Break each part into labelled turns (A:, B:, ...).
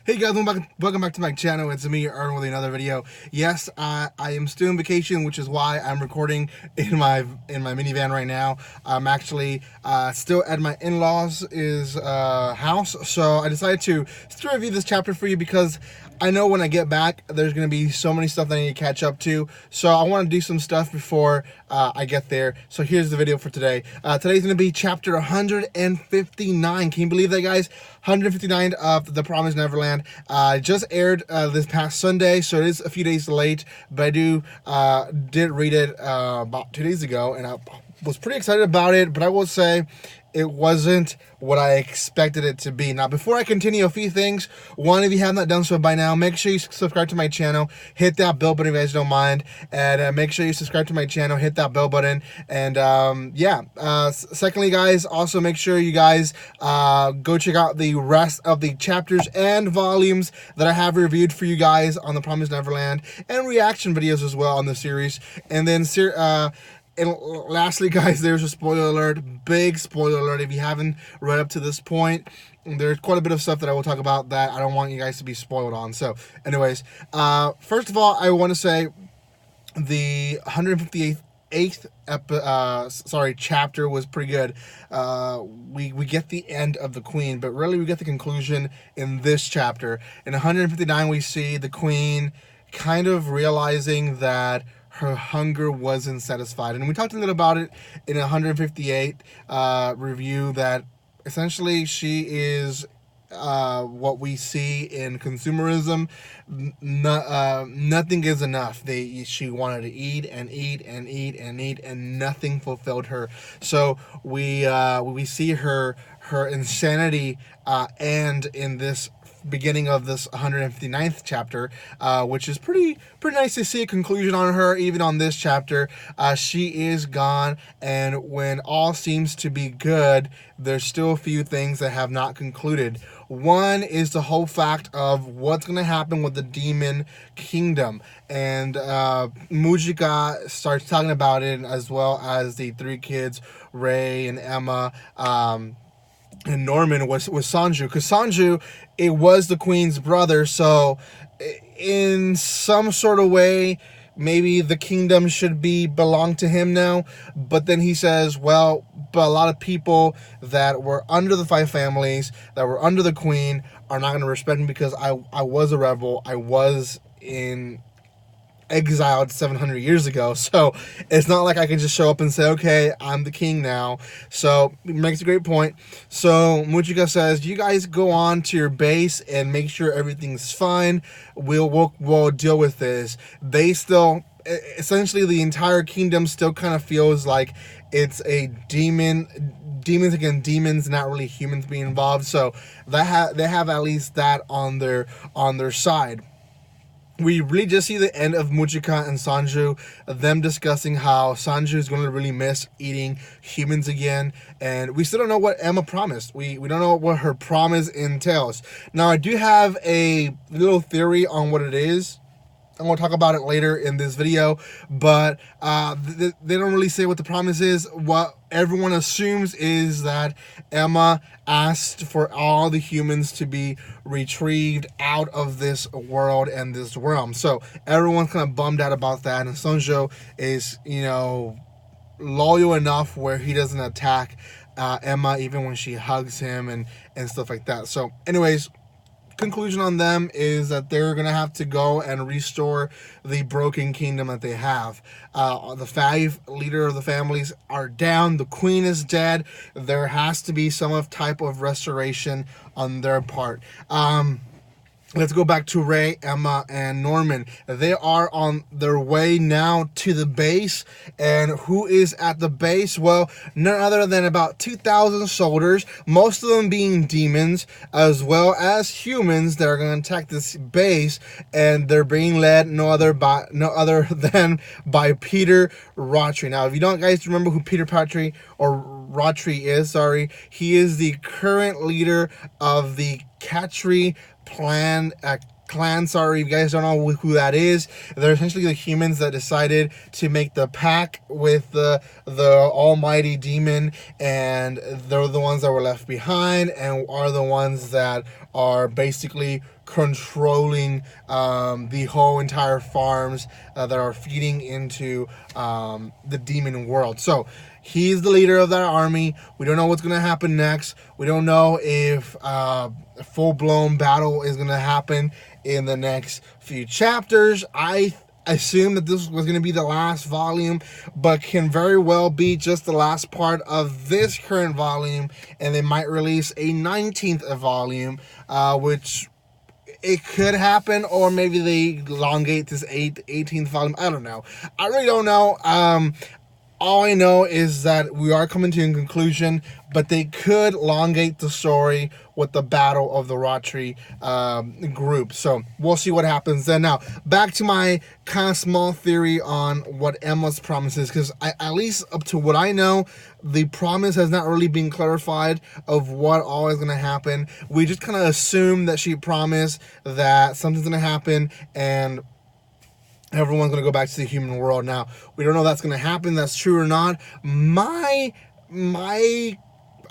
A: Hey guys, welcome back to my channel. It's me, Ern, with another video. Yes, I am still on vacation, which is why I'm recording in my minivan right now. I'm actually still at my in-laws' house, so I decided to still review this chapter for you because I know when I get back, there's going to be so many stuff that I need to catch up to. So I want to do some stuff before I get there. So here's the video for today. Today's going to be chapter 159. Can you believe that, guys? 159 of The Promised Neverland. Just aired this past Sunday, so it is a few days late. But I did read it about 2 days ago, and I was pretty excited about it. But I will say, it wasn't what I expected it to be. Now, before I continue, a few things. One, if you have not done so by now, make sure you subscribe to my channel. Hit that bell button if you guys don't mind. And make sure you subscribe to my channel. Hit that bell button. And secondly, guys, also make sure you guys go check out the rest of the chapters and volumes that I have reviewed for you guys on The Promised Neverland, and reaction videos as well on the series. And then and lastly, guys, there's a spoiler alert, big spoiler alert. If you haven't read up to this point, there's quite a bit of stuff that I will talk about that I don't want you guys to be spoiled on. So anyways, first of all, I want to say the 158th chapter was pretty good. We get the end of the queen, but really we get the conclusion in this chapter. In 159, we see the queen kind of realizing that her hunger wasn't satisfied. And we talked a little about it in 158 review, that essentially she is what we see in consumerism. Nothing is enough. She wanted to eat and eat and eat and eat, and nothing fulfilled her. So we see her insanity end in this beginning of this 159th chapter, which is pretty nice to see a conclusion on her. Even on this chapter, she is gone, and when all seems to be good, there's still a few things that have not concluded. One is the whole fact of what's going to happen with the demon kingdom, and Mujika starts talking about it, as well as the three kids, Ray and Emma, and Norman was Sanju, because Sanju, it was the queen's brother. So in some sort of way, maybe the kingdom should belong to him now. But then he says, well, but a lot of people that were under the five families, that were under the queen, are not going to respect me because I was a rebel. I was exiled 700 years ago, so it's not like I can just show up and say, okay, I'm the king now. So it makes a great point. So Mujika says, you guys go on to your base and make sure everything's fine. We'll deal with this. They still, essentially the entire kingdom still kind of feels like it's a demons against demons, not really humans being involved. So they have at least that on their side. We really just see the end of Mujika and Sanju, them discussing how Sanju is going to really miss eating humans again. And we still don't know what Emma promised. We don't know what her promise entails. Now, I do have a little theory on what it is. I'm going to talk about it later in this video, but they don't really say what the promise is. What everyone assumes is that Emma asked for all the humans to be retrieved out of this world and this realm. So everyone's kind of bummed out about that, and Sanju is, loyal enough where he doesn't attack Emma even when she hugs him and stuff like that. So anyways, conclusion on them is that they're gonna have to go and restore the broken kingdom that they have. The five leader of the families are down. The queen is dead. There has to be some type of restoration on their part. Let's go back to Ray, Emma, and Norman. They are on their way now to the base. And who is at the base? Well, none other than about 2,000 soldiers, most of them being demons, as well as humans that are going to attack this base. And they're being led no other than by Peter Rattray. Now, if you don't guys remember who Peter Rattray is, he is the current leader of the Katri clan. Sorry, if you guys don't know who that is. They're essentially the humans that decided to make the pact with the almighty demon, and they're the ones that were left behind and are the ones that are basically controlling the whole entire farms that are feeding into the demon world. So he's the leader of that army. We don't know what's going to happen next. We don't know if a full-blown battle is going to happen in the next few chapters. I assume that this was going to be the last volume, but can very well be just the last part of this current volume, and they might release a 19th volume, which it could happen, or maybe they elongate this 18th volume. I don't know. I really don't know. All I know is that we are coming to a conclusion, but they could elongate the story with the Battle of the Rotary group. So we'll see what happens then. Now, back to my kind of small theory on what Emma's promise is, because at least up to what I know, the promise has not really been clarified of what all is going to happen. We just kind of assume that she promised that something's going to happen and everyone's going to go back to the human world. Now, we don't know if that's going to happen, that's true or not. My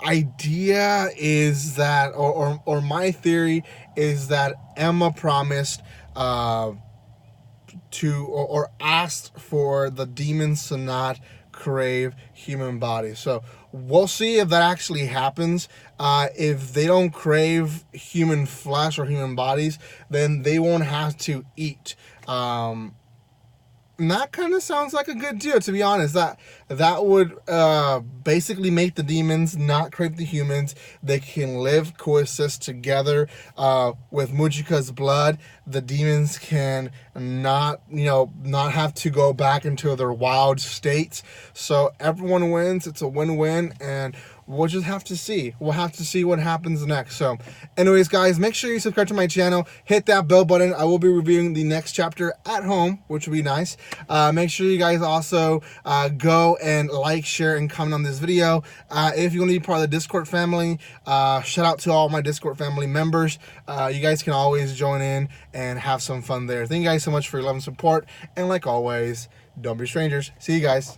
A: idea is that, or my theory is that Emma promised to, or asked for the demons to not crave human bodies. So we'll see if that actually happens. If they don't crave human flesh or human bodies, then they won't have to eat. And that kind of sounds like a good deal, to be honest. That would basically make the demons not crave the humans. They can live, coexist together with Mujika's blood. The demons can not have to go back into their wild states. So everyone wins. It's a win-win, and we'll just have to see. We'll have to see what happens next. So anyways, guys, make sure you subscribe to my channel. Hit that bell button. I will be reviewing the next chapter at home, which will be nice. Make sure you guys also go and like, share, and comment on this video. If you want to be part of the Discord family, shout out to all my Discord family members. You guys can always join in and have some fun there. Thank you guys so much for your love and support. And like always, don't be strangers. See you guys.